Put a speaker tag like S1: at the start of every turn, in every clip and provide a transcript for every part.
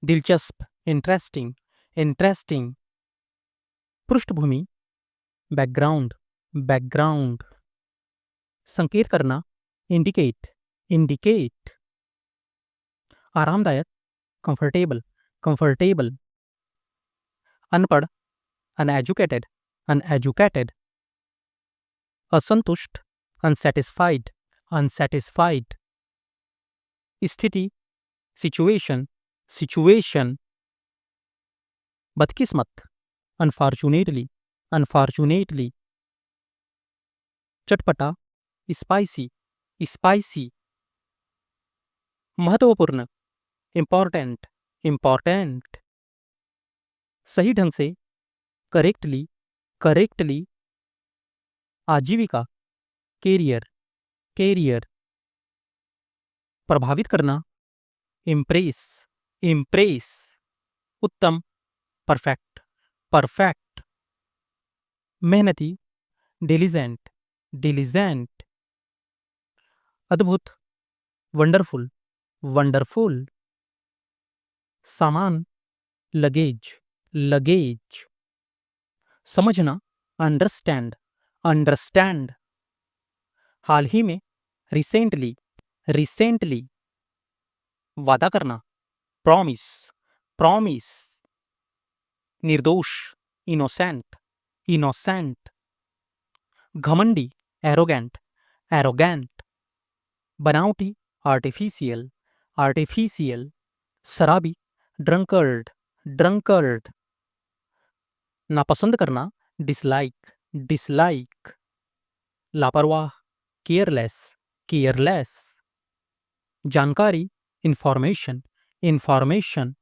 S1: दिलचस्प, interesting, interesting. पृष्ठभूमि, background, background. संकेत करना, इंडिकेट, इंडिकेट। आरामदायक, कंफर्टेबल, कंफर्टेबल। अनपढ़, अनएजुकेटेड, अनएजुकेटेड। असंतुष्ट, अनसेटिस्फाइड, अनसेटिस्फाइड। स्थिति, सिचुएशन, सिचुएशन। बदकिस्मत, अनफॉर्चुनेटली, अनफॉर्चुनेटली। चटपटा, स्पाइसी, स्पाइसी। महत्वपूर्ण, इम्पॉर्टेंट, इम्पॉर्टेंट। सही ढंग से, करेक्टली, करेक्टली। आजीविका, कैरियर, कैरियर। प्रभावित करना, इम्प्रेस, इम्प्रेस। उत्तम, परफेक्ट, परफेक्ट। मेहनती, डिलीजेंट, डिलीजेंट। अद्भुत, वंडरफुल, वंडरफुल। सामान, लगेज, लगेज। समझना, अंडरस्टैंड, अंडरस्टैंड। हाल ही में, रिसेंटली, रिसेंटली। वादा करना, प्रॉमिस, प्रॉमिस। निर्दोष, इनोसेंट, इनोसेंट। घमंडी, एरोगेंट, एरोगेंट। बनावटी, आर्टिफिशियल, आर्टिफिशियल। शराबी, ड्रंकर्ड, ड्रंकर्ड। नापसंद करना, डिसलाइक, डिसलाइक। लापरवाह, केयरलेस, केयरलेस। जानकारी, इंफॉर्मेशन, इंफॉर्मेशन।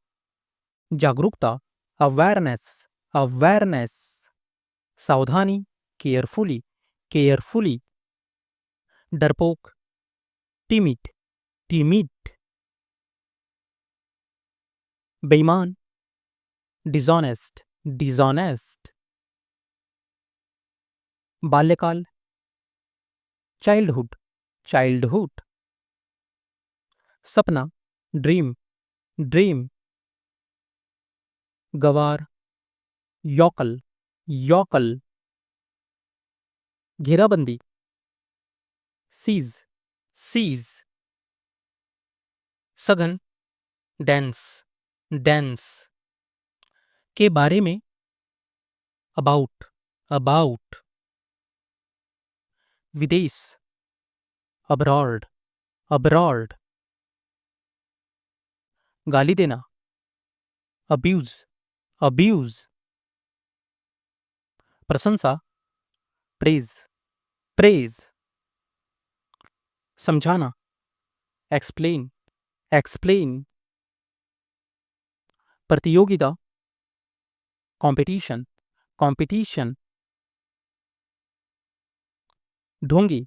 S1: जागरूकता, अवेयरनेस, अवेयरनेस। सावधानी, केयरफुली, केयरफुली। डरपोक, टिमिड, टिमिड। बेईमान, डिसऑनेस्ट, डिसऑनेस्ट। बाल्यकाल, चाइल्डहुड, चाइल्डहुड। सपना, ड्रीम, ड्रीम। गवार, यॉकल, यॉकल। घेराबंदी, सीज, सीज। सघन, डेंस, डेंस। के बारे में, अबाउट, अबाउट। विदेश, अब्रॉड, अब्रॉड। गाली देना, अब्यूज, अब्यूज। प्रशंसा, प्रेज, प्रेज। समझाना, एक्सप्लेन, एक्सप्लेन। प्रतियोगिता, कंपटीशन, कंपटीशन। ढोंगी,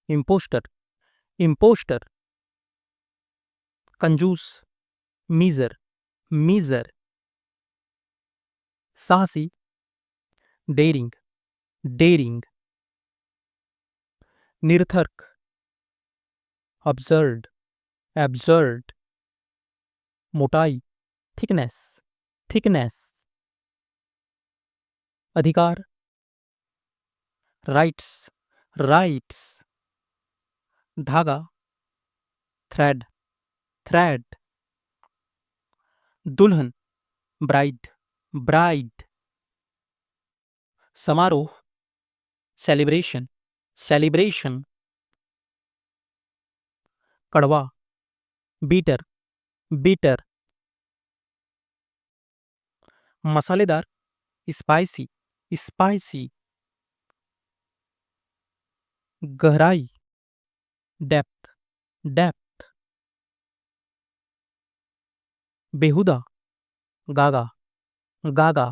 S1: इम्पोस्टर, इम्पोस्टर। कंजूस, मीजर, मीजर। साहसी, डेरिंग, डेरिंग। निरर्थक, अब्सर्ड, एब्सर्ड। मोटाई, थिकनेस, थिकनेस। अधिकार, राइट्स, राइट्स। धागा, थ्रेड, थ्रेड। दुल्हन, ब्राइड, ब्राइड। समारोह, सेलिब्रेशन, सेलिब्रेशन। कड़वा, बीटर, बीटर। मसालेदार, स्पाइसी, स्पाइसी। गहराई, डेप्थ, डेप्थ। बेहुदा, गागा, गागा।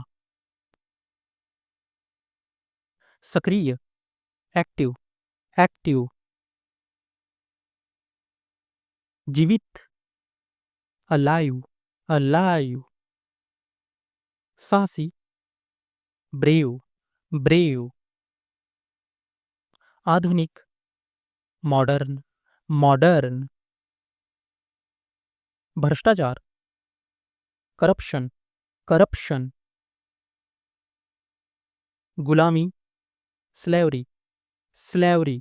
S1: सक्रिय, एक्टिव, एक्टिव। जीवित, अलाइव, अलाइव। साहसी, ब्रेव, ब्रेव। आधुनिक, मॉडर्न, मॉडर्न। भ्रष्टाचार, करप्शन, करप्शन, गुलामी, स्लेवरी, स्लेवरी,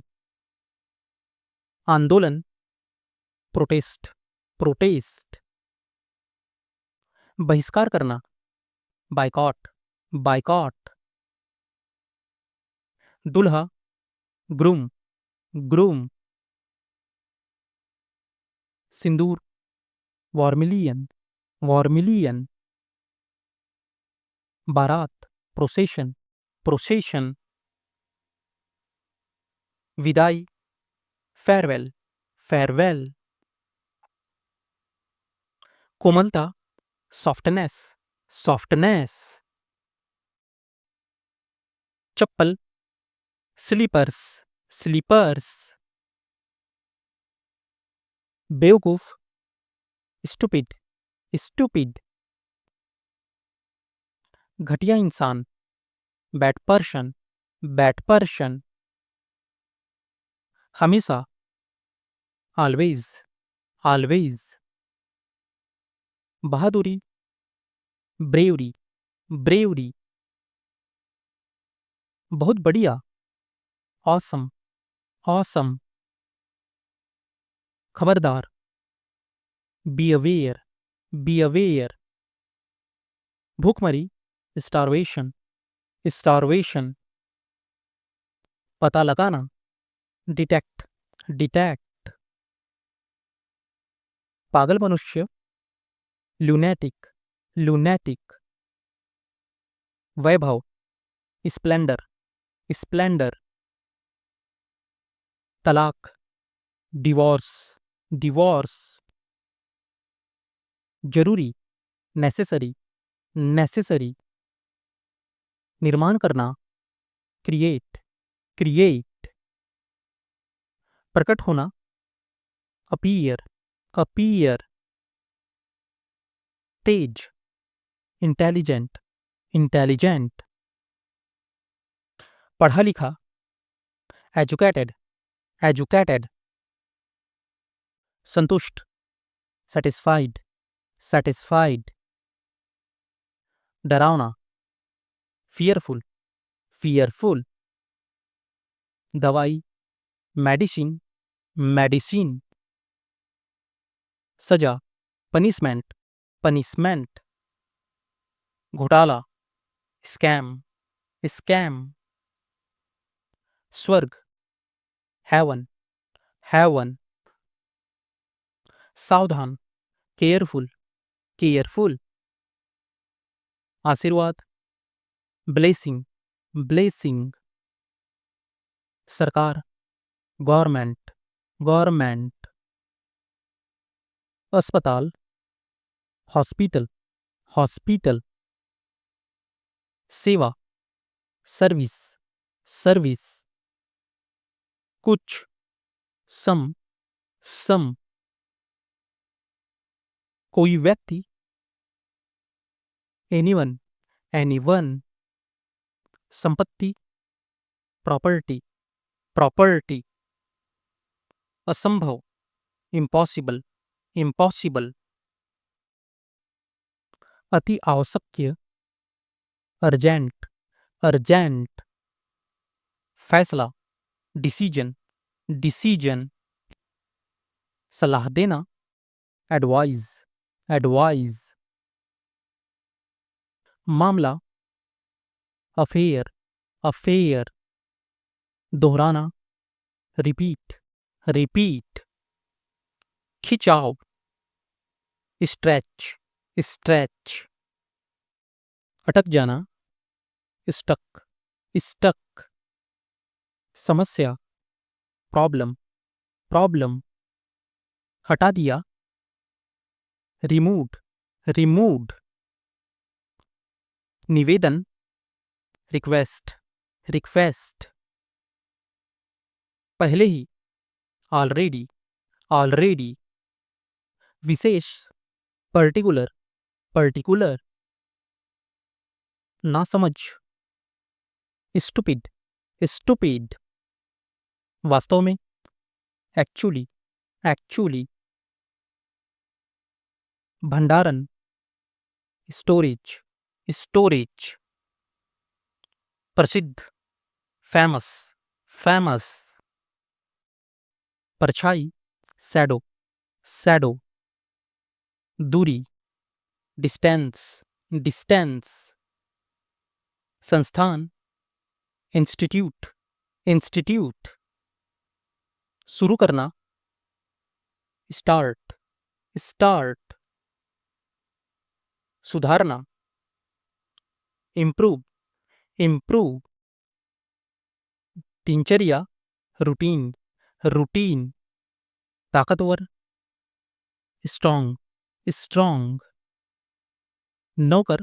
S1: आंदोलन, प्रोटेस्ट, प्रोटेस्ट, बहिष्कार करना, बाइकॉट, बाइकॉट, दुल्हा, ग्रूम, ग्रूम, सिंदूर, वॉर्मिलियन, वॉर्मिलियन, बारात, प्रोसेशन, प्रोसेशन, विदाई, फेयरवेल, फेयरवेल, कोमलता, सॉफ्टनेस, सॉफ्टनेस, चप्पल, स्लीपर्स, स्लीपर्स, बेवकूफ, स्टूपिड, स्टूपिड, घटिया इंसान, बैड पर्सन, बैड पर्सन, हमेशा, ऑलवेज, ऑलवेज, बहादुरी, ब्रेवरी, ब्रेवरी, बहुत बढ़िया, ऑसम, ऑसम, खबरदार, बी अवेयर, बी अवेयर, भूखमरी, स्टारवेशन, स्टारवेशन, पता लगाना, डिटेक्ट, डिटेक्ट, पागल मनुष्य, लूनेटिक, लूनेटिक, वैभव, स्प्लेंडर, स्प्लेंडर, तलाक, डिवोर्स, डिवोर्स, जरूरी, नेसेसरी, नेसेसरी, निर्माण करना, क्रिएट, क्रिएट, प्रकट होना, अपीयर, अपीयर, तेज, इंटेलिजेंट, इंटेलिजेंट, पढ़ा लिखा, एजुकेटेड, एजुकेटेड, संतुष्ट, सेटिस्फाइड, सेटिस्फाइड, डरावना, फियरफुल, फियरफुल, दवाई, मेडिसिन, मेडिसिन, सजा, पनिशमेंट, पनिशमेंट, घोटाला, स्कैम, स्कैम, स्वर्ग, हेवन, हेवन, सावधान, केयरफुल, केयरफुल, आशीर्वाद, ब्लेसिंग, ब्लेसिंग, सरकार, गवर्नमेंट, गवर्नमेंट, अस्पताल, हॉस्पिटल, हॉस्पिटल, सेवा, सर्विस, सर्विस, कुछ, सम, सम, कोई व्यक्ति, एनीवन, एनीवन, संपत्ति, प्रॉपर्टी, प्रॉपर्टी, असंभव, इम्पॉसिबल, इम्पॉसिबल, अति आवश्यक, अर्जेंट, अर्जेंट, फैसला, डिसीजन, डिसीजन, सलाह देना, एडवाइज, एडवाइज, मामला, अफेयर, अफेयर, दोहराना, रिपीट, रिपीट, खिंचाव, स्ट्रेच, स्ट्रेच, अटक जाना, स्टक, स्टक, समस्या, प्रॉब्लम, प्रॉब्लम, हटा दिया, रिमूव्ड, रिमूव्ड, निवेदन, रिक्वेस्ट, रिक्वेस्ट, पहले ही, ऑलरेडी, ऑलरेडी, विशेष, पर्टिकुलर, पर्टिकुलर, नासमझ, स्टूपिड, स्टूपिड, वास्तव में, एक्चुअली, एक्चुअली, भंडारण, स्टोरेज, स्टोरेज। प्रसिद्ध, फेमस, फेमस। परछाई, शैडो, शैडो। दूरी, डिस्टेंस, डिस्टेंस। संस्थान, इंस्टीट्यूट, इंस्टीट्यूट। शुरू करना, स्टार्ट, स्टार्ट। सुधारना, इम्प्रूव, इम्प्रूव। दिनचर्या, रूटीन, रूटीन। ताकतवर, स्ट्रॉन्ग, स्ट्रॉन्ग। नौकर,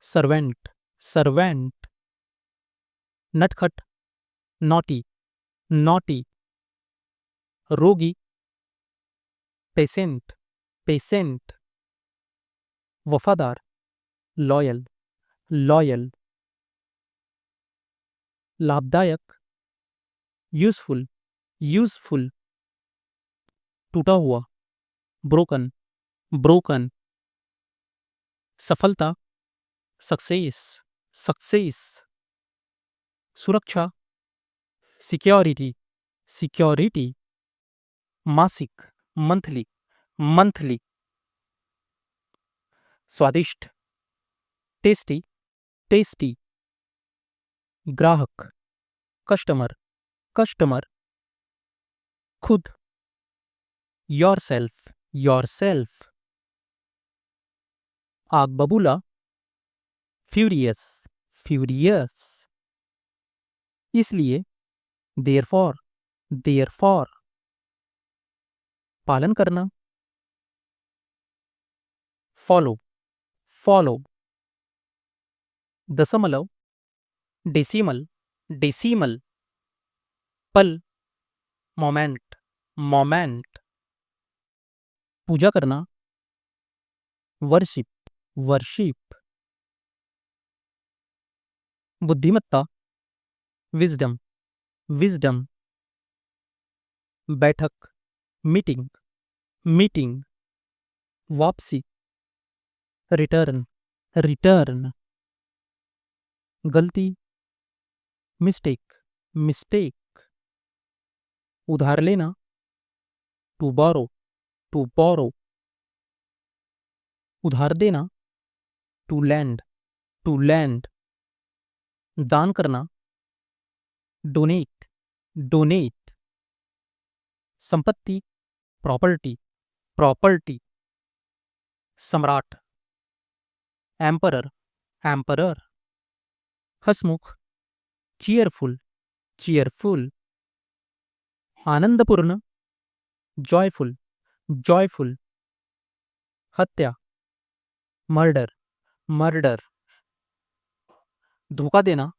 S1: सर्वेंट, सर्वेंट। नटखट, नॉटी, नॉटी। रोगी, पेशेंट, पेशेंट। वफादार, लॉयल, लॉयल। लाभदायक, यूजफुल, यूजफुल। टूटा हुआ, ब्रोकन, ब्रोकन। सफलता, सक्सेस, सक्सेस। सुरक्षा, सिक्योरिटी, सिक्योरिटी। मासिक, मंथली, मंथली। स्वादिष्ट, टेस्टी, टेस्टी। ग्राहक, कस्टमर, कस्टमर। खुद, योरसेल्फ, योरसेल्फ। आग बबूला, फ्यूरियस, फ्यूरियस। इसलिए, देयरफॉर, देयरफॉर। पालन करना, फॉलो, फॉलो। दशमलव, डेसिमल, डेसिमल। पल, मोमेंट, मोमेंट। पूजा करना, वर्शिप, वर्शिप। बुद्धिमत्ता, विजडम, विजडम। बैठक, मीटिंग, मीटिंग। वापसी, रिटर्न, रिटर्न। गलती, मिस्टेक, मिस्टेक। उधार लेना, टू बोरो, टू बोरो। उधार देना, टू लैंड, टू लैंड। दान करना, डोनेट, डोनेट। संपत्ति, प्रॉपर्टी, प्रॉपर्टी। सम्राट, एम्परर, एम्परर। हसमुख, चीयरफुल, चीयरफुल। आनंदपूर्ण, जॉयफुल, जॉयफुल। हत्या, मर्डर, मर्डर। धोखा देना,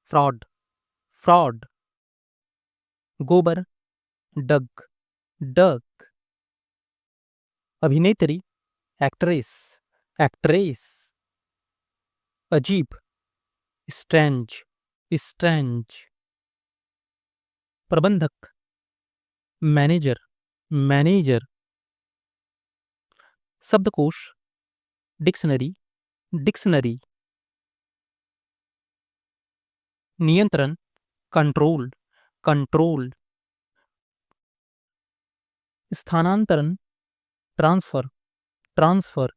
S1: फ्रॉड, फ्रॉड। गोबर, डग, डग। अभिनेत्री, एक्ट्रेस, एक्ट्रेस। अजीब, स्ट्रेंज, स्ट्रेंज। प्रबंधक, मैनेजर, मैनेजर। शब्दकोश, डिक्शनरी, डिक्शनरी। नियंत्रण, कंट्रोल, कंट्रोल। स्थानांतरण, ट्रांसफर, ट्रांसफर।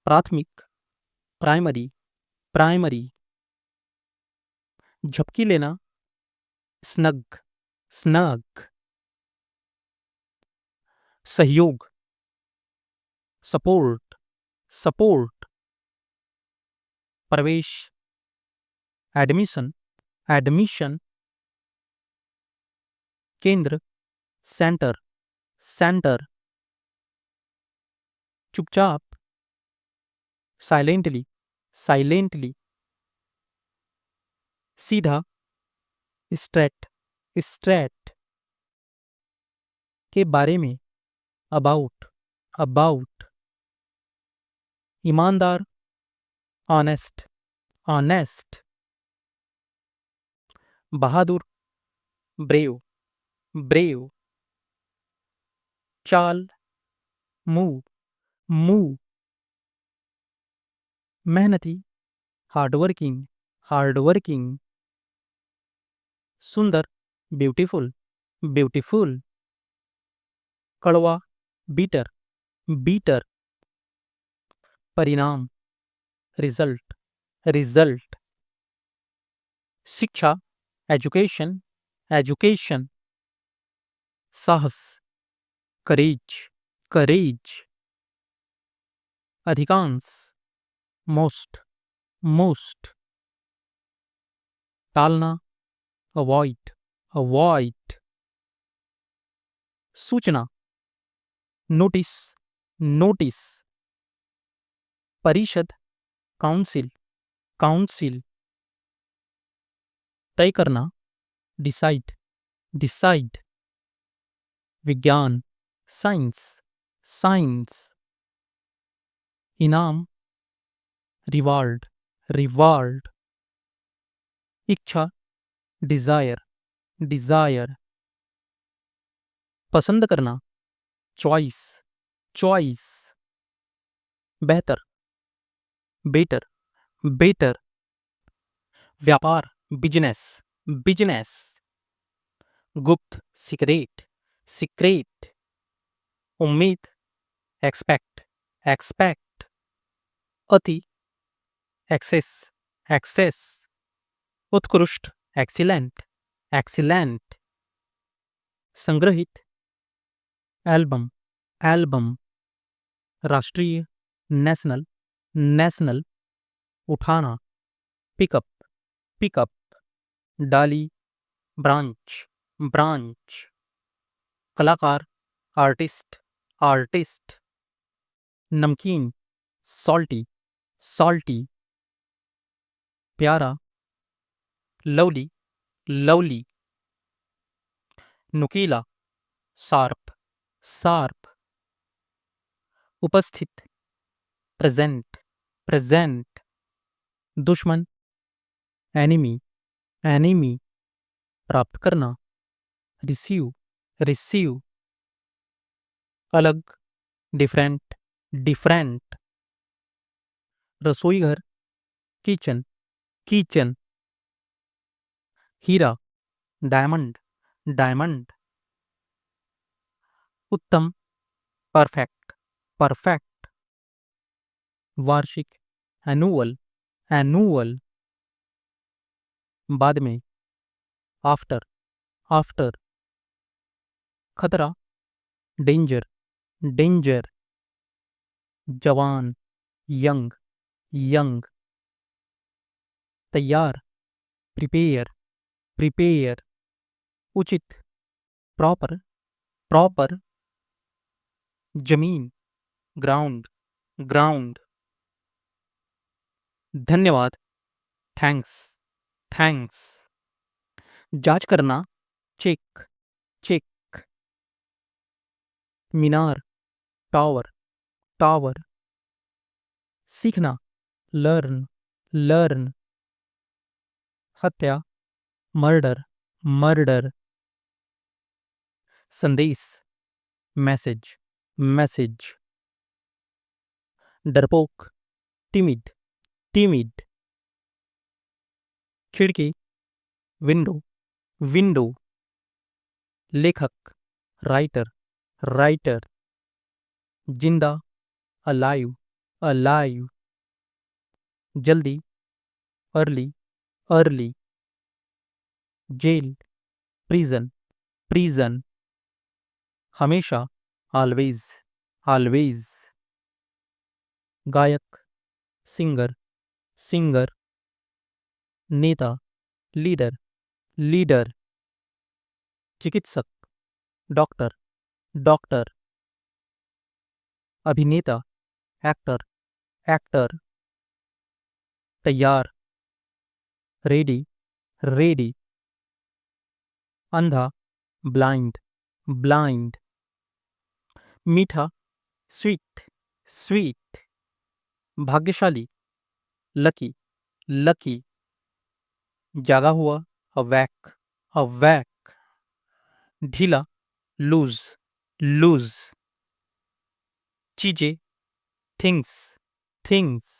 S1: प्राथमिक, प्राइमरी, प्राइमरी। झपकी लेना, स्नग, स्नग। सहयोग, सपोर्ट, सपोर्ट। प्रवेश, एडमिशन, एडमिशन। केंद्र, सेंटर, सेंटर। चुपचाप, साइलेंटली, साइलेंटली। सीधा, स्ट्रेट, स्ट्रेट। के बारे में, अबाउट, अबाउट। ईमानदार, ऑनेस्ट, ऑनेस्ट। बहादुर, ब्रेव, ब्रेव। चाल, मूव, मूव। मेहनती, हार्डवर्किंग, हार्डवर्किंग। सुंदर, ब्यूटीफुल, ब्यूटीफुल। कड़वा, बीटर, बीटर। परिणाम, रिजल्ट, रिजल्ट। शिक्षा, एजुकेशन, एजुकेशन। साहस, करेज, करेज। अधिकांश, मोस्ट, मोस्ट। टालना, अवॉइड, अवॉइड। सूचना, नोटिस, नोटिस। परिषद, काउंसिल, काउंसिल। तय करना, डिसाइड, डिसाइड। विज्ञान, साइंस, साइंस। इनाम, रिवार्ड, रिवार्ड। इच्छा, डिजायर, डिजायर। पसंद करना, चॉइस, चॉइस। बेहतर, बेटर, बेटर। व्यापार, बिजनेस, बिजनेस। गुप्त, सीक्रेट, सीक्रेट। उम्मीद, एक्सपेक्ट, एक्सपेक्ट। अति, एक्सेस, एक्सेस। उत्कृष्ट, एक्सीलेंट, एक्सीलेंट। संग्रहित, एल्बम, एल्बम। राष्ट्रीय, नेशनल, नेशनल। उठाना, पिकअप, पिकअप। डाली, ब्रांच, ब्रांच। कलाकार, आर्टिस्ट, आर्टिस्ट। नमकीन, सॉल्टी, सॉल्टी। प्यारा, लवली, लवली। नुकीला, शार्प, शार्प। उपस्थित, प्रेजेंट, प्रेजेंट। दुश्मन, एनिमी, एनिमी। प्राप्त करना, रिसीव, रिसीव। अलग, डिफरेंट, डिफरेंट। रसोई घर, किचन, किचन। हीरा, डायमंड, डायमंड। उत्तम, परफेक्ट, परफेक्ट। वार्षिक, एनुअल, एनुअल। बाद में, आफ्टर, आफ्टर। खतरा, डेंजर, डेंजर। जवान, यंग, यंग। तैयार, प्रिपेयर, प्रिपेयर। उचित, प्रॉपर, प्रॉपर। जमीन, ग्राउंड, ग्राउंड। धन्यवाद, थैंक्स, थैंक्स। जांच करना, चेक, चेक। मीनार, टावर, टावर। सीखना, लर्न, लर्न। हत्या, मर्डर, मर्डर। संदेश, मैसेज, मैसेज। डरपोक, टिमिड, टिमिड। खिड़की, विंडो, विंडो। लेखक, राइटर, राइटर। जिंदा, अलाइव, अलाइव। जल्दी, early, early. Jail, prison, prison. हमेशा, ऑलवेज, ऑलवेज। गायक, सिंगर, सिंगर। नेता, लीडर, लीडर। चिकित्सक, डॉक्टर, डॉक्टर। अभिनेता, एक्टर, एक्टर। तैयार, रेडी, रेडी। अंधा, ब्लाइंड, ब्लाइंड। मीठा, स्वीट, स्वीट। भाग्यशाली, लकी, लकी। जागा हुआ, अवैक, अवैक। ढीला, लूज, लूज। चीजें, थिंग्स, थिंग्स,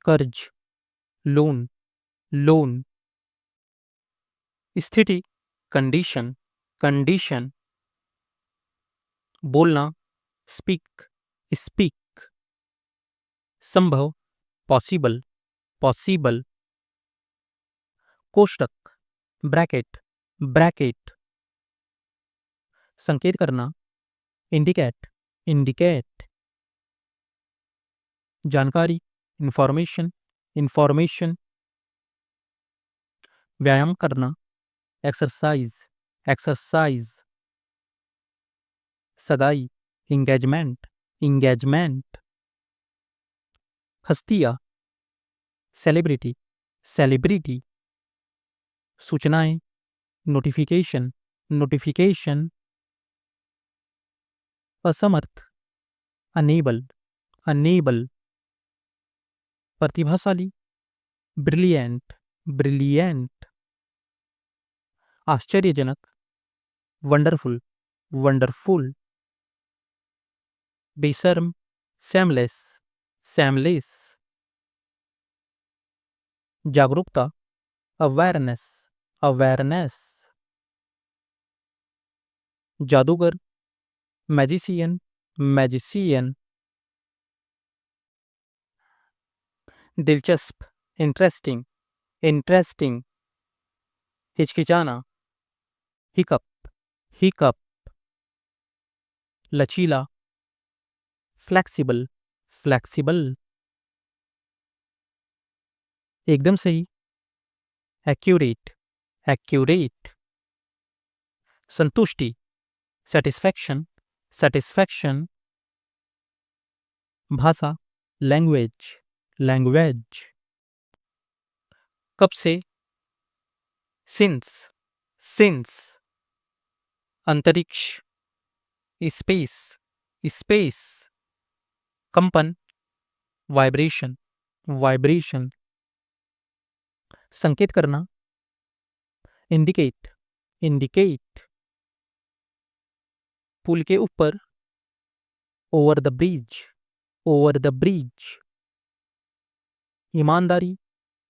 S1: कर्ज, लोन, लोन, स्थिति, कंडीशन, कंडीशन, बोलना, स्पीक, स्पीक, संभव, पॉसिबल, पॉसिबल, कोष्टक, ब्रैकेट, ब्रैकेट, संकेत करना, इंडिकेट, इंडिकेट, जानकारी, इंफॉर्मेशन, इंफॉर्मेशन, व्यायाम करना, एक्सरसाइज, एक्सरसाइज, सगाई, इंगेजमेंट, इंगेजमेंट, हस्तियां, सेलिब्रिटी, सेलिब्रिटी, सूचनाएं, नोटिफिकेशन, नोटिफिकेशन, असमर्थ, अनेबल, अनेबल, प्रतिभाशाली, ब्रिलियंट, ब्रिलियंट, आश्चर्यजनक, वंडरफुल, वंडरफुल, बेशर्म, सैमलेस, सैमलेस, जागरूकता, अवेयरनेस, अवेयरनेस, जादूगर, मैजिशियन, मैजिशियन, दिलचस्प, इंटरेस्टिंग, इंटरेस्टिंग, हिचकिचाना, हिकअप, हिकअप, लचीला, फ्लेक्सिबल, फ्लेक्सिबल, एकदम सही, एक्यूरेट, एक्यूरेट, संतुष्टि, सेटिस्फैक्शन, सेटिस्फैक्शन, भाषा, लैंग्वेज, लैंग्वेज, कब से, सिंस, सिंस, अंतरिक्ष, स्पेस, स्पेस, कंपन, वाइब्रेशन, वाइब्रेशन, संकेत करना, इंडिकेट, इंडिकेट, पुल के ऊपर, over the bridge, over the bridge, ईमानदारी,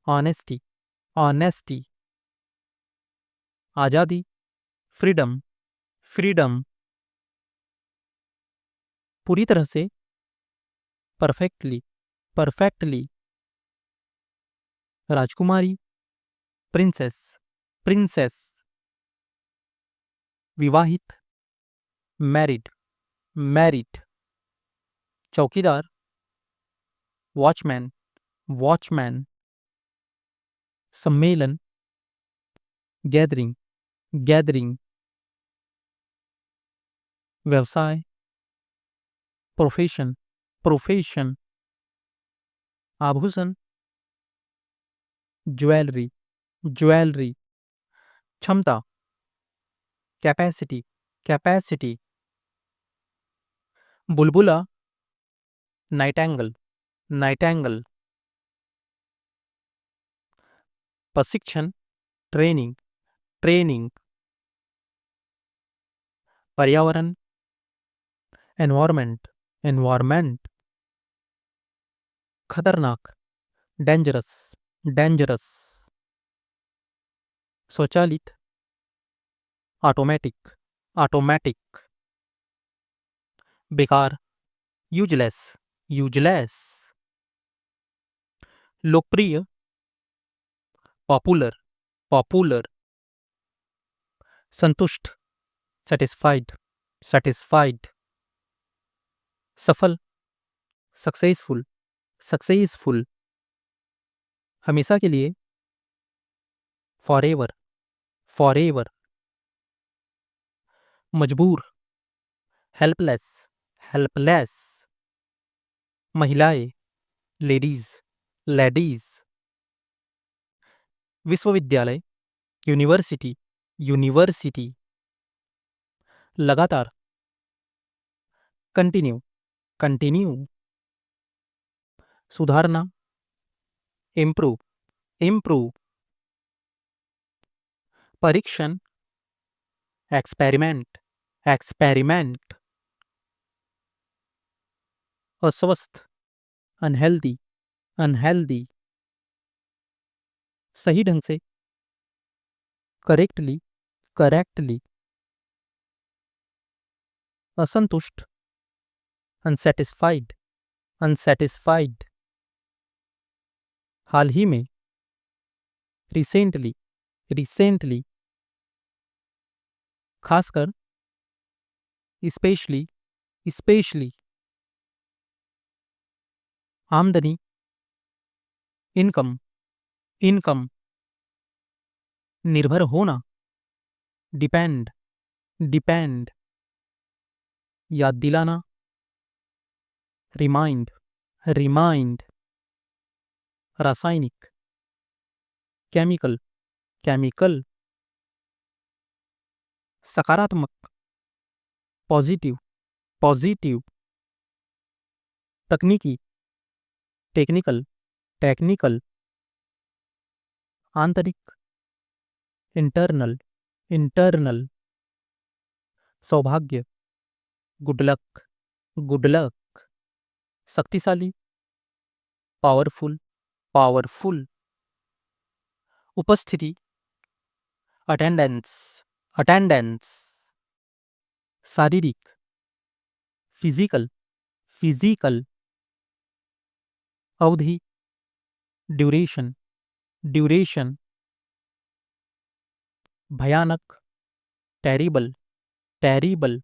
S1: ऑनेस्टी, ऑनेस्टी, आजादी, फ्रीडम, फ्रीडम, पूरी तरह से, परफेक्टली, परफेक्टली, राजकुमारी, प्रिंसेस, प्रिंसेस, विवाहित, मैरिड, मैरिड, चौकीदार, वॉचमैन, वॉचमैन, सम्मेलन, गैदरिंग, गैदरिंग, व्यवसाय, प्रोफेशन, प्रोफेशन, आभूषण, ज्वेलरी, ज्वेलरी, क्षमता, कैपेसिटी, कैपेसिटी, बुलबुला, नाइटेंगल, नाइटेंगल, प्रशिक्षण, ट्रेनिंग, ट्रेनिंग, पर्यावरण, एनवायरमेंट, एनवायरमेंट, खतरनाक, डेंजरस, डेंजरस, स्वचालित, ऑटोमेटिक, ऑटोमेटिक, बेकार, यूजलेस, यूजलेस, लोकप्रिय, पॉपुलर, पॉपुलर, संतुष्ट, सेटिस्फाइड, सेटिस्फाइड, सफल, सक्सेसफुल, सक्सेसफुल, हमेशा के लिए, फॉरएवर, फॉरएवर, मजबूर, हेल्पलेस, हेल्पलेस, महिलाएं, लेडीज, लेडीज, विश्वविद्यालय, यूनिवर्सिटी, यूनिवर्सिटी, लगातार, कंटिन्यू, कंटिन्यू, सुधारना, इम्प्रूव, इम्प्रूव, परीक्षण, एक्सपेरिमेंट, एक्सपेरिमेंट, अस्वस्थ, अनहेल्दी, अनहेल्दी, सही ढंग से, करेक्टली, करेक्टली, असंतुष्ट, अनसेटिस्फाइड, अनसेटिस्फाइड, हाल ही में, रिसेंटली, रिसेंटली, खासकर, स्पेशली, स्पेशली, आमदनी, इनकम, इनकम, निर्भर होना, डिपेंड, डिपेंड, याद दिलाना, रिमाइंड, रिमाइंड, रासायनिक, केमिकल, केमिकल, सकारात्मक, पॉजिटिव, पॉजिटिव, तकनीकी, टेक्निकल, टेक्निकल, आंतरिक, इंटरनल, इंटरनल, सौभाग्य, गुड लक, गुड लक, शक्तिशाली, पावरफुल, पावरफुल, उपस्थिति, अटेंडेंस, अटेंडेंस, शारीरिक, फिजिकल, फिजिकल, अवधि, ड्यूरेशन, ड्यूरेशन, भयानक, टेरिबल, टेरिबल,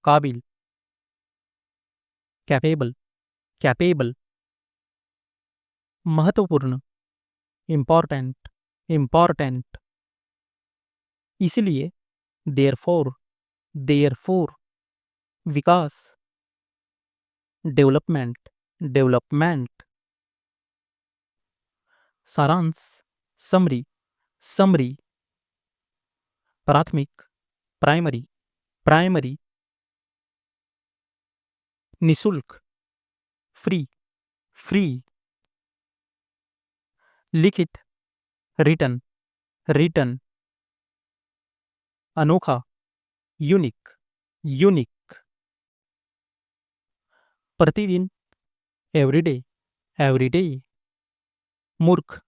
S1: काबिल, कैपेबल, कैपेबल, महत्वपूर्ण, इम्पॉर्टेंट, इम्पॉर्टेंट, इसलिए, देयरफॉर, देयरफॉर, विकास, डेवलपमेंट, डेवलपमेंट, सारांश, समरी, समरी, प्राथमिक, प्राइमरी, प्राइमरी, निशुल्क, फ्री, फ्री, लिखित, रिटन, रिटन, अनोखा, यूनिक, यूनिक, प्रतिदिन, एवरीडे, एवरीडे, मूर्ख,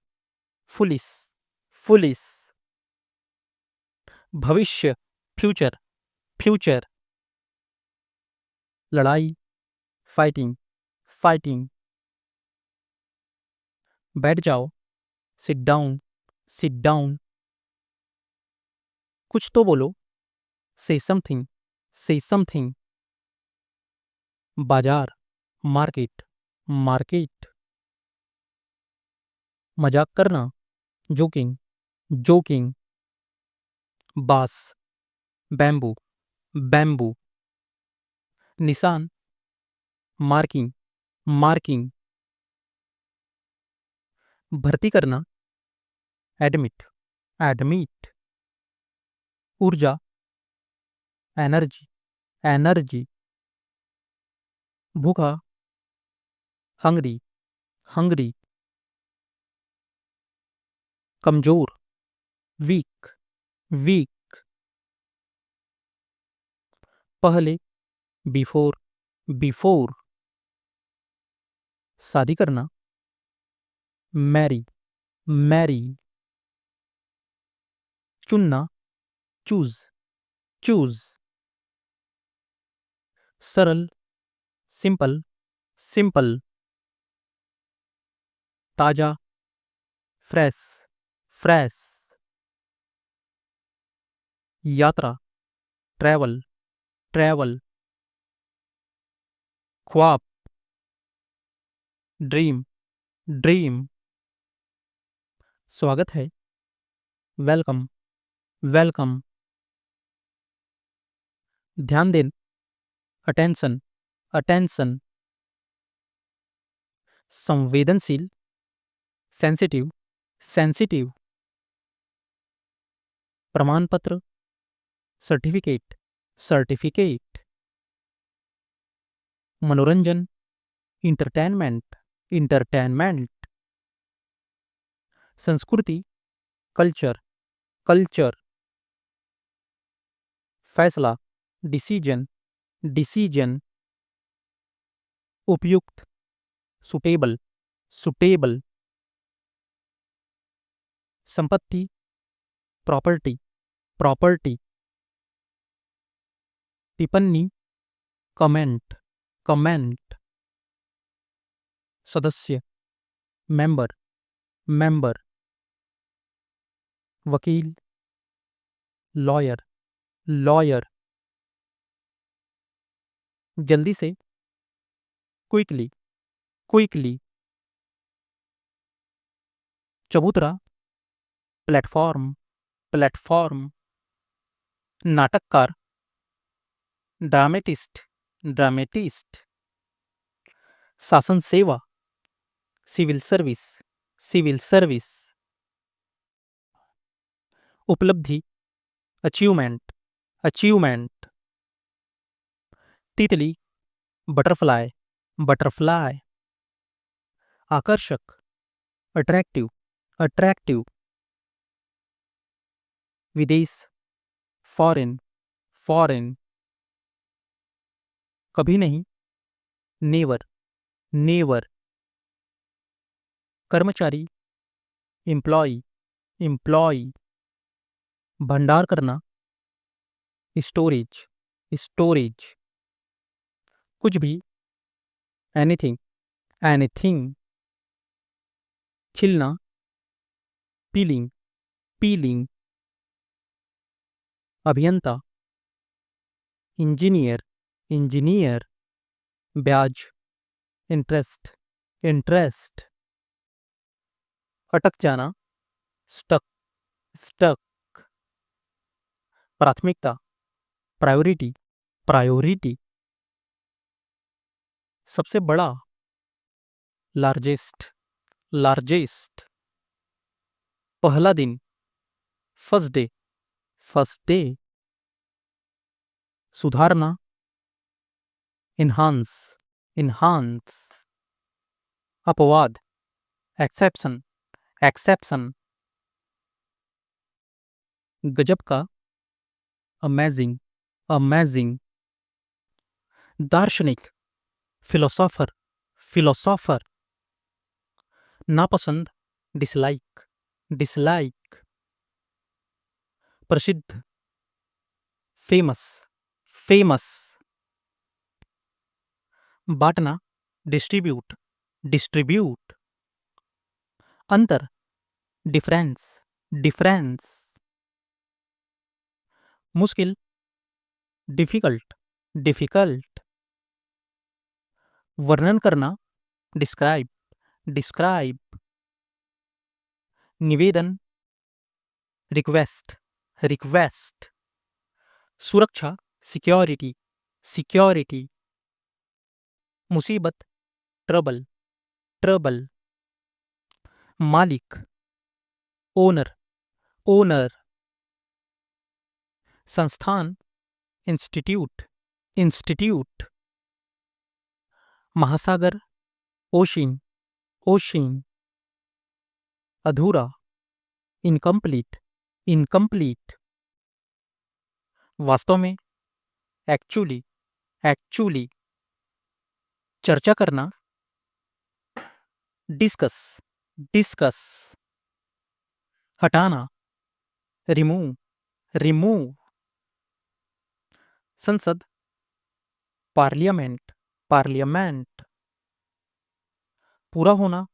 S1: फुलिस, फुलिस, भविष्य, फ्यूचर, फ्यूचर, लड़ाई, फाइटिंग, फाइटिंग, बैठ जाओ, सिट डाउन, सिट डाउन, कुछ तो बोलो, से समथिंग, से समथिंग, बाजार, मार्केट, मार्केट, मजाक करना, जोकिंग, जोकिंग, बास, बैम्बू, बैम्बू, निशान, मार्किंग, मार्किंग, भर्ती करना, एडमिट, एडमिट, ऊर्जा, एनर्जी, एनर्जी, भूखा, हंगरी, हंगरी, कमजोर, वीक, वीक, पहले, बिफोर, बिफोर, शादी करना, मैरी, मैरी, चुनना, चूज, चूज, सरल, सिंपल, सिंपल, ताजा, फ्रेश, फ्रेश, यात्रा, ट्रैवल, ट्रैवल, ख्वाब, ड्रीम, ड्रीम, स्वागत है, वेलकम, वेलकम, ध्यान दें, अटेंशन, अटेंशन, संवेदनशील, सेंसिटिव, सेंसिटिव, प्रमाण पत्र, सर्टिफिकेट, सर्टिफिकेट, मनोरंजन, इंटरटेनमेंट, इंटरटेनमेंट, संस्कृति, कल्चर, कल्चर, फैसला, डिसीजन, डिसीजन, उपयुक्त, सुटेबल, सुटेबल। संपत्ति, प्रॉपर्टी, प्रॉपर्टी। टिप्पणी, कमेंट, कमेंट। सदस्य, मेंबर, मेंबर। वकील, लॉयर, लॉयर। जल्दी से, क्विकली, क्विकली। चबूतरा, प्लेटफॉर्म, प्लेटफॉर्म। नाटककार, ड्रामेटिस्ट, ड्रामेटिस्ट। शासन सेवा, सिविल सर्विस, सिविल सर्विस। उपलब्धि, अचीवमेंट, अचीवमेंट। तितली, बटरफ्लाई, बटरफ्लाई। आकर्षक, अट्रैक्टिव, अट्रैक्टिव। विदेश, फॉरेन, फॉरेन। कभी नहीं, नेवर, नेवर। कर्मचारी, एम्प्लॉय, एम्प्लॉय। भंडार करना, स्टोरेज, स्टोरेज। कुछ भी, एनीथिंग, एनीथिंग। छिलना, पीलिंग, पीलिंग। अभियंता, इंजीनियर, इंजीनियर। ब्याज, इंटरेस्ट, इंटरेस्ट। अटक जाना, स्टक, स्टक। प्राथमिकता, प्रायोरिटी, प्रायोरिटी। सबसे बड़ा, लार्जेस्ट, लार्जेस्ट। पहला दिन, फर्स्ट डे, फर्स्ट डे। सुधारना, इन्हांस, इन्हांस। अपवाद, एक्सेप्शन, एक्सेप्शन। गजब का, अमेजिंग, अमेजिंग। दार्शनिक, फिलोसोफर, फिलोसोफर। नापसंद, डिसलाइक, डिसलाइक। प्रसिद्ध, फेमस, फेमस। बांटना, डिस्ट्रीब्यूट, डिस्ट्रीब्यूट। अंतर, डिफरेंस, डिफरेंस। मुश्किल, डिफिकल्ट, डिफिकल्ट। वर्णन करना, डिस्क्राइब, डिस्क्राइब। निवेदन, रिक्वेस्ट, रिक्वेस्ट। सुरक्षा, सिक्योरिटी, सिक्योरिटी। मुसीबत, ट्रबल, ट्रबल। मालिक, ओनर, ओनर। संस्थान, इंस्टीट्यूट, इंस्टीट्यूट। महासागर, ओशिन, ओशिन। अधूरा, इनकम्प्लीट, इनकम्प्लीट। वास्तव में, एक्चुअली, एक्चुअली। चर्चा करना, डिस्कस, डिस्कस। हटाना, रिमूव, रिमूव। संसद, पार्लियामेंट, पार्लियामेंट। पूरा होना,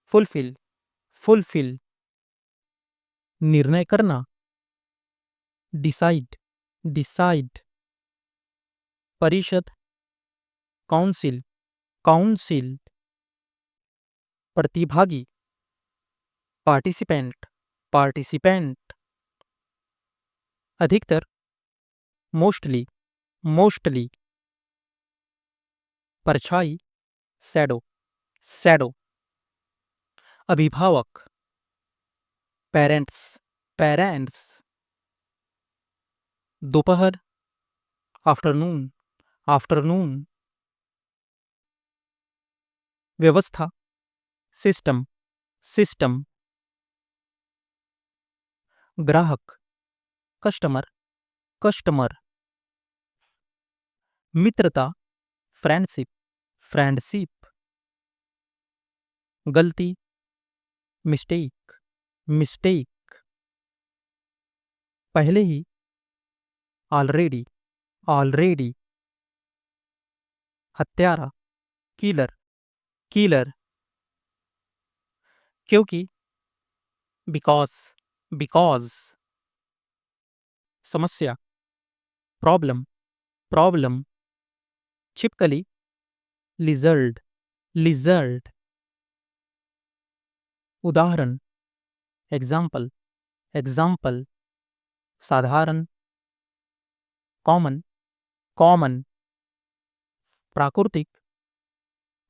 S1: फुलफिल, फुलफिल। निर्णय करना, डिसाइड, डिसाइड। परिषद, काउंसिल, काउंसिल। प्रतिभागी, पार्टिसिपेंट, पार्टिसिपेंट। अधिकतर, मोस्टली, मोस्टली। परछाई, शैडो, शैडो। अभिभावक, पेरेंट्स, पेरेंट्स। दोपहर, आफ्टरनून, आफ्टरनून। व्यवस्था, सिस्टम, सिस्टम। ग्राहक, कस्टमर, कस्टमर। मित्रता, फ्रेंडशिप, फ्रेंडशिप, गलती, मिस्टेक, मिस्टेक, पहले ही, ऑलरेडी, ऑलरेडी, हत्यारा, किलर, किलर, क्योंकि, बिकॉज, बिकॉज, समस्या, प्रॉब्लम, प्रॉब्लम, छिपकली, लिजर्ड, लिजर्ड, उदाहरण, एग्जाम्पल, एग्जाम्पल, साधारण, कॉमन, कॉमन, प्राकृतिक,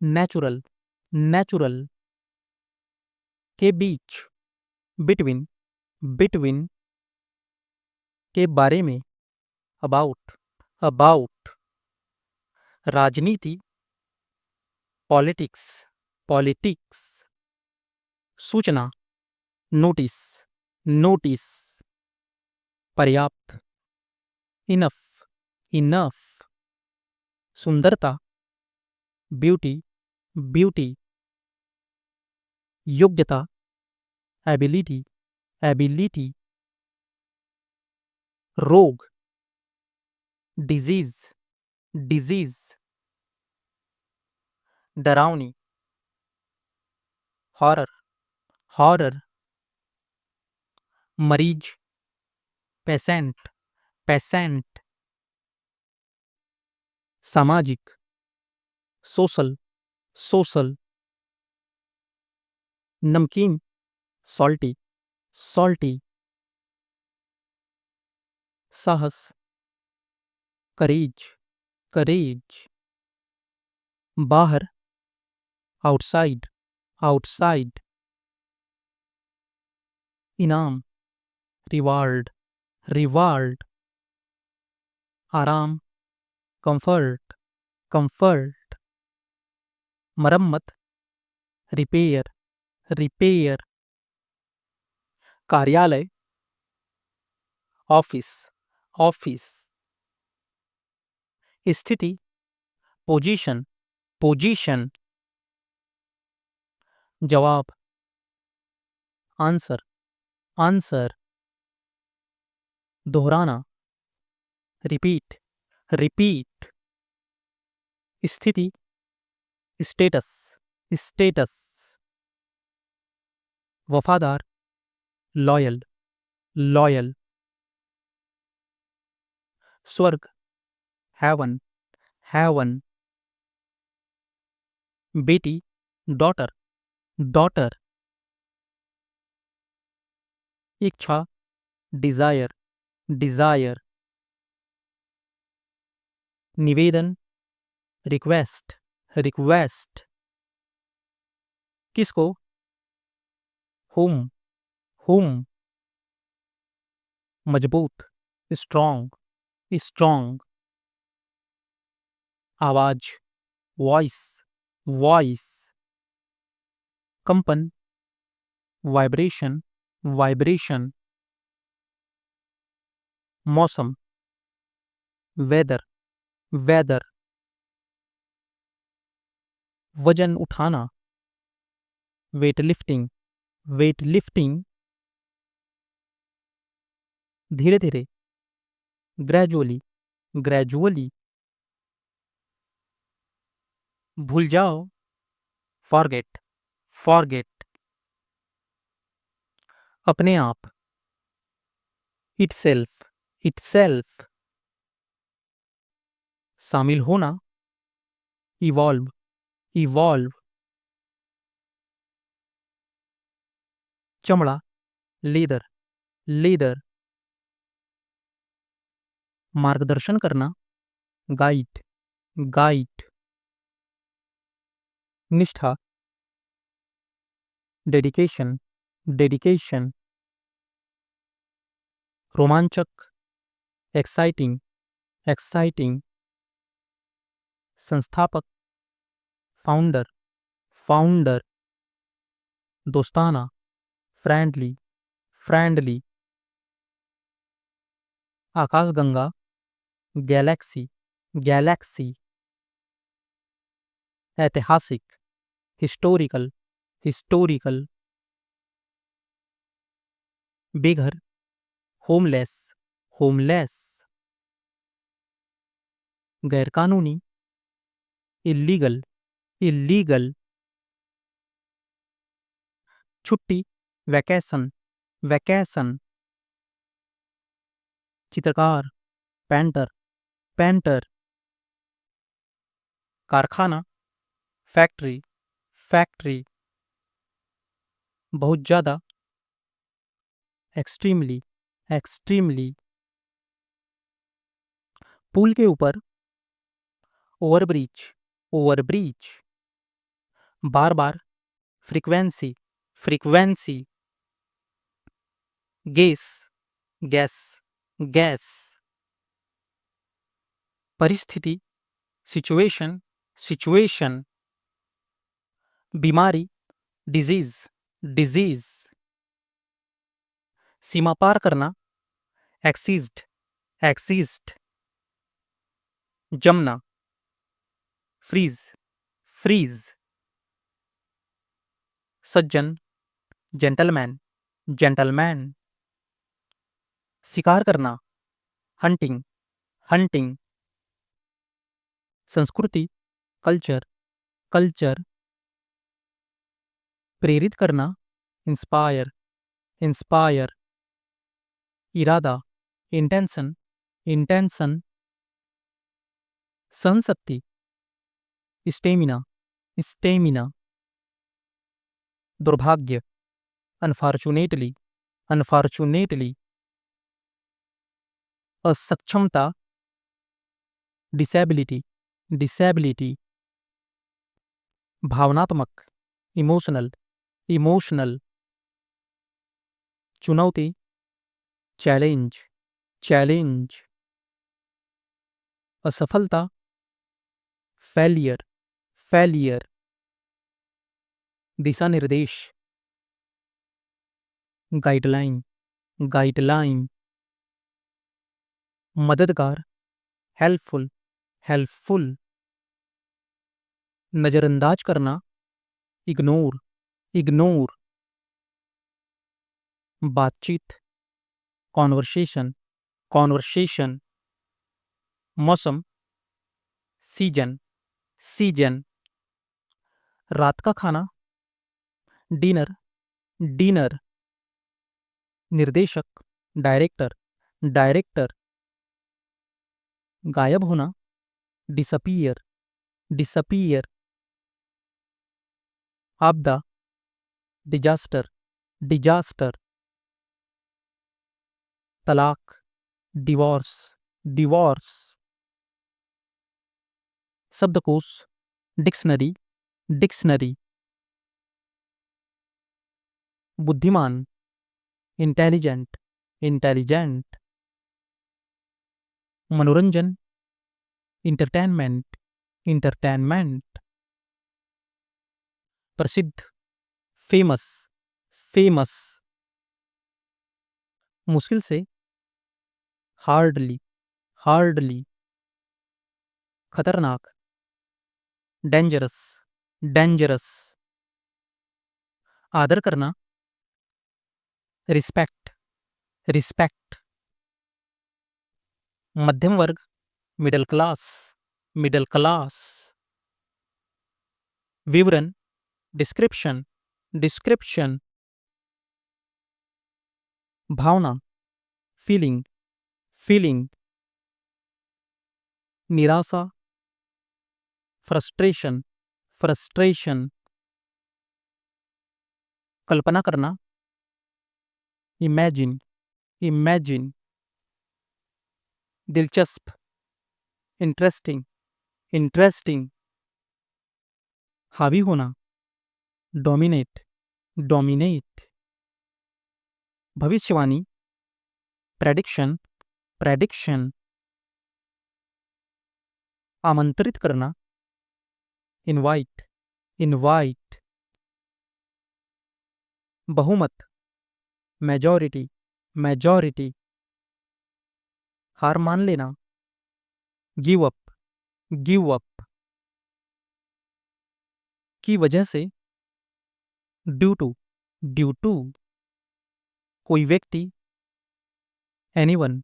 S1: नेचुरल, नेचुरल, के बीच, बिटवीन, बिटवीन, के बारे में, अबाउट, अबाउट, राजनीति, पॉलिटिक्स, पॉलिटिक्स, सूचना, नोटिस, नोटिस, पर्याप्त, इनफ, इनफ, सुंदरता, ब्यूटी, ब्यूटी, योग्यता, एबिलिटी, एबिलिटी, रोग, डिजीज, डिजीज, डरावनी, हॉरर, हॉरर, मरीज, पेशेंट, पेशेंट, सामाजिक, सोशल, सोशल, नमकीन, सॉल्टी, सॉल्टी, साहस, करेज, करेज, बाहर, आउटसाइड, आउटसाइड, इनाम, रिवार्ड, रिवार्ड, आराम, कंफर्ट, कंफर्ट, मरम्मत, रिपेयर, रिपेयर, कार्यालय, ऑफिस, ऑफिस, स्थिति, पोजीशन, पोजीशन, जवाब, आंसर, आंसर, दोहराना, रिपीट, रिपीट, स्थिति, स्टेटस, स्टेटस, वफादार, लॉयल, लॉयल, स्वर्ग, हेवन, हेवन, बेटी, डॉटर, डॉटर, इच्छा, डिजायर, डिजायर, निवेदन, रिक्वेस्ट, रिक्वेस्ट, किसको, हुम, हुम, मजबूत, स्ट्रॉन्ग, स्ट्रॉन्ग, आवाज, वॉइस, वॉइस, कंपन, वाइब्रेशन, वाइब्रेशन, मौसम, वेदर, वेदर, वजन उठाना, वेट लिफ्टिंग, वेट लिफ्टिंग, धीरे धीरे, ग्रेजुअली, ग्रेजुअली, भूल जाओ, फॉरगेट, फॉरगेट, अपने आप, इटसेल्फ, इटसेल्फ, शामिल होना, इवॉल्व, इवॉल्व, चमड़ा, लेदर, लेदर, मार्गदर्शन करना, गाइड, गाइड, निष्ठा, डेडिकेशन, डेडिकेशन, रोमांचक, एक्साइटिंग, एक्साइटिंग, संस्थापक, फाउंडर, फाउंडर, दोस्ताना, फ्रेंडली, फ्रेंडली, आकाशगंगा, गैलेक्सी, गैलेक्सी, ऐतिहासिक, हिस्टोरिकल, हिस्टोरिकल। बेघर, होमलेस, होमलेस। गैरकानूनी, इल्लीगल, इल्लीगल। छुट्टी, वैकेशन, वैकेशन। चित्रकार, पेंटर, पेंटर। कारखाना, फैक्ट्री, फैक्ट्री। बहुत ज़्यादा, एक्सट्रीमली, एक्सट्रीमली। पुल के ऊपर, ओवरब्रिज, ओवरब्रिज। बार बार, frequency, frequency. Gas, gas, gas. परिस्थिति, सिचुएशन, सिचुएशन। बीमारी, डिजीज, डिजीज। सीमा पार करना, एक्सीज्ड, एक्सीज्ड। जमना, फ्रीज, फ्रीज। सज्जन, जेंटलमैन, जेंटलमैन। शिकार करना, हंटिंग, हंटिंग। संस्कृति, कल्चर, कल्चर। प्रेरित करना, इंस्पायर, इंस्पायर। इरादा, इंटेंशन, इंटेंशन। संशक्ति, स्टेमिना, स्टेमिना। दुर्भाग्य, अनफॉर्चुनेटली, अनफॉर्चुनेटली। असक्षमता, डिसेबिलिटी, डिसेबिलिटी। भावनात्मक, इमोशनल, इमोशनल। चुनौती, चैलेंज, चैलेंज। असफलता, फेलियर, फेलियर। दिशा निर्देश, गाइडलाइन, गाइडलाइन। मददगार, हेल्पफुल, हेल्पफुल। नज़रअंदाज करना, इग्नोर, इग्नोर। बातचीत, कॉन्वर्सेशन, कॉन्वर्सेशन। मौसम, सीजन, सीजन। रात का खाना, डिनर, डिनर। निर्देशक, डायरेक्टर, डायरेक्टर। गायब होना, डिसअपीयर, डिसअपीयर। आपदा, डिजास्टर, डिजास्टर। तलाक, डिवोर्स, डिवोर्स। शब्दकोश, डिक्शनरी, डिक्शनरी। बुद्धिमान, इंटेलिजेंट, इंटेलिजेंट। मनोरंजन, इंटरटेनमेंट, इंटरटेनमेंट। प्रसिद्ध, फेमस, फेमस। मुश्किल से, हार्डली, हार्डली। खतरनाक, डेंजरस, डेंजरस। आदर करना, रिस्पेक्ट, रिस्पेक्ट। मध्यम वर्ग, मिडिल क्लास, मिडिल क्लास। विवरण, डिस्क्रिप्शन, डिस्क्रिप्शन। भावना, फीलिंग, फीलिंग। निराशा, फ्रस्ट्रेशन, फ्रस्ट्रेशन। कल्पना करना, इमेजिन, इमेजिन। दिलचस्प, इंटरेस्टिंग, इंटरेस्टिंग। हावी होना, डोमिनेट, डोमिनेट। भविष्यवाणी, प्रेडिक्शन, प्रेडिक्शन। आमंत्रित करना, इनवाइट, इनवाइट। बहुमत, मेजॉरिटी, मेजॉरिटी। हार मान लेना, गिव अप, गिव अप। की वजह से, ड्यू टू कोई व्यक्ति, एनीवन,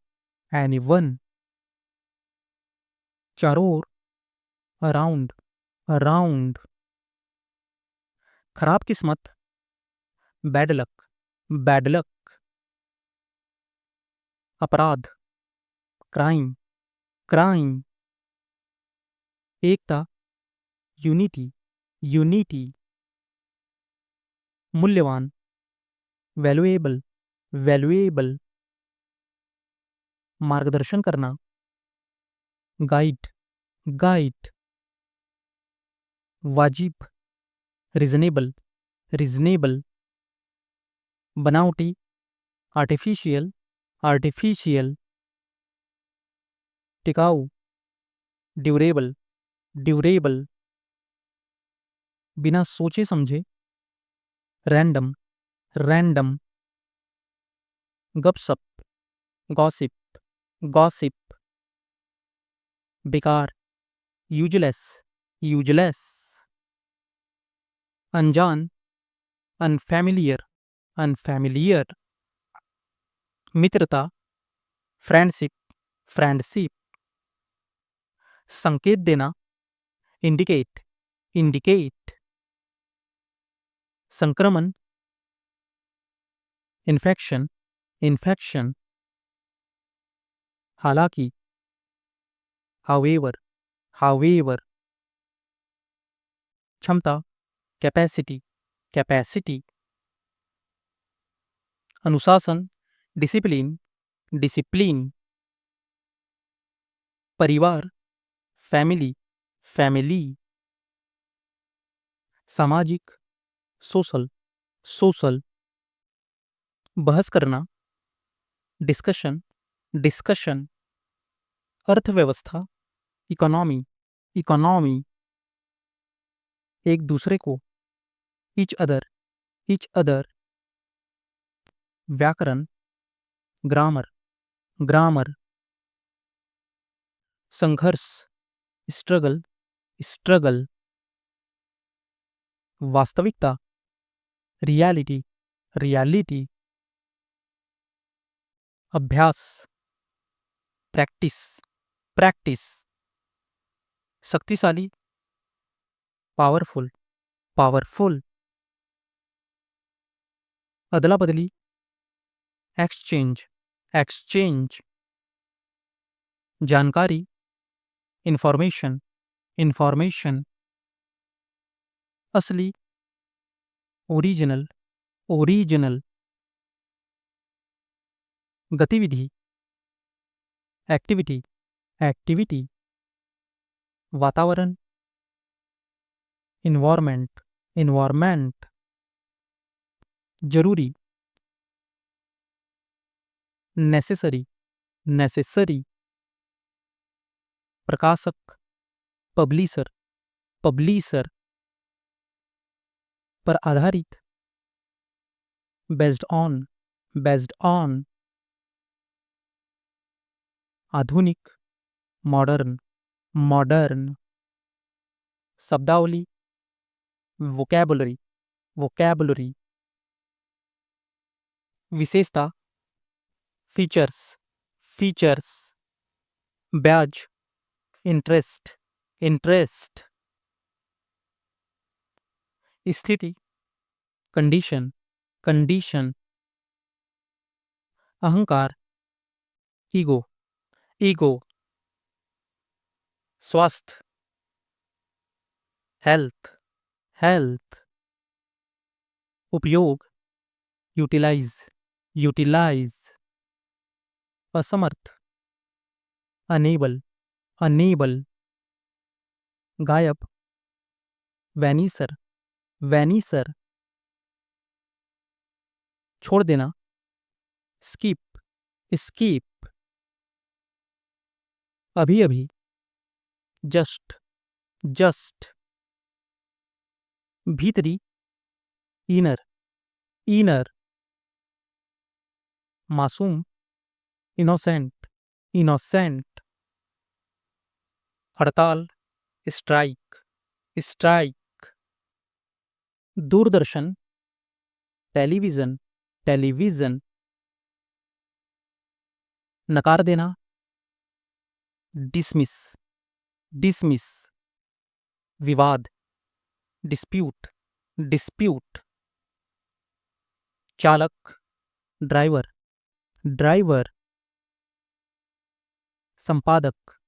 S1: चारों ओर, अराउंड, खराब किस्मत, बैड लक, अपराध, क्राइम, एकता, यूनिटी, मूल्यवान, वैल्यूएबल, मार्गदर्शन करना, गाइड, वाजिब, रीजनेबल, बनावटी, आर्टिफिशियल, टिकाऊ, ड्यूरेबल, बिना सोचे समझे, रैंडम, गपसप, गॉसिप, बेकार, यूजलेस, अनजान, अनफैमिलियर, मित्रता, फ्रेंडशिप, संकेत देना, इंडिकेट, संक्रमण, इन्फेक्शन, हालांकि, हाउएवर, क्षमता, कैपेसिटी, अनुशासन, डिसिप्लिन, परिवार, फैमिली, सामाजिक, सोशल, बहस करना, डिस्कशन, अर्थव्यवस्था, इकोनॉमी, एक दूसरे को, ईच अदर, व्याकरण, ग्रामर, संघर्ष, स्ट्रगल, वास्तविकता, रियलिटी, अभ्यास, प्रैक्टिस, शक्तिशाली, पावरफुल, अदला बदली, एक्सचेंज, जानकारी, इंफॉर्मेशन, असली, ओरिजिनल, गतिविधि, एक्टिविटी, वातावरण, इन्वायरमेंट, जरूरी, नेसेसरी, प्रकाशक, पब्लिशर, पर आधारित, बेस्ड ऑन, आधुनिक, मॉडर्न, शब्दावली, वोकैबुलरी, विशेषता, फीचर्स, ब्याज, इंटरेस्ट, स्थिति, कंडीशन, अहंकार, ईगो, स्वास्थ्य, हेल्थ, उपयोग, यूटिलाइज, असमर्थ, अनेबल, गायब, वैनिसर, छोड़ देना, स्कीप, अभी, जस्ट, भीतरी, इनर, मासूम, इनोसेंट, हड़ताल, स्ट्राइक, दूरदर्शन, टेलीविजन, टेलीविजन। नकार देना, डिसमिस, डिसमिस। विवाद, डिस्प्यूट, डिस्प्यूट। चालक, ड्राइवर, ड्राइवर। संपादक,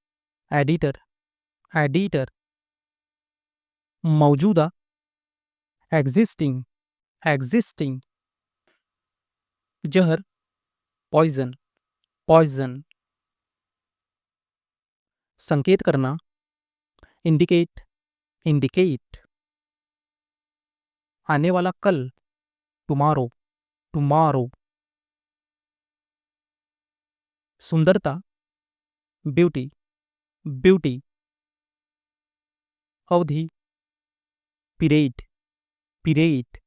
S1: एडिटर, एडिटर। मौजूदा, एग्जिस्टिंग, एग्जिस्टिंग। जहर, पॉइजन, पॉइजन। संकेत करना, इंडिकेट, इंडिकेट। आने वाला कल, टुमारो, टुमारो। सुंदरता, ब्यूटी, ब्यूटी। अवधि, पीरियड, पीरियड।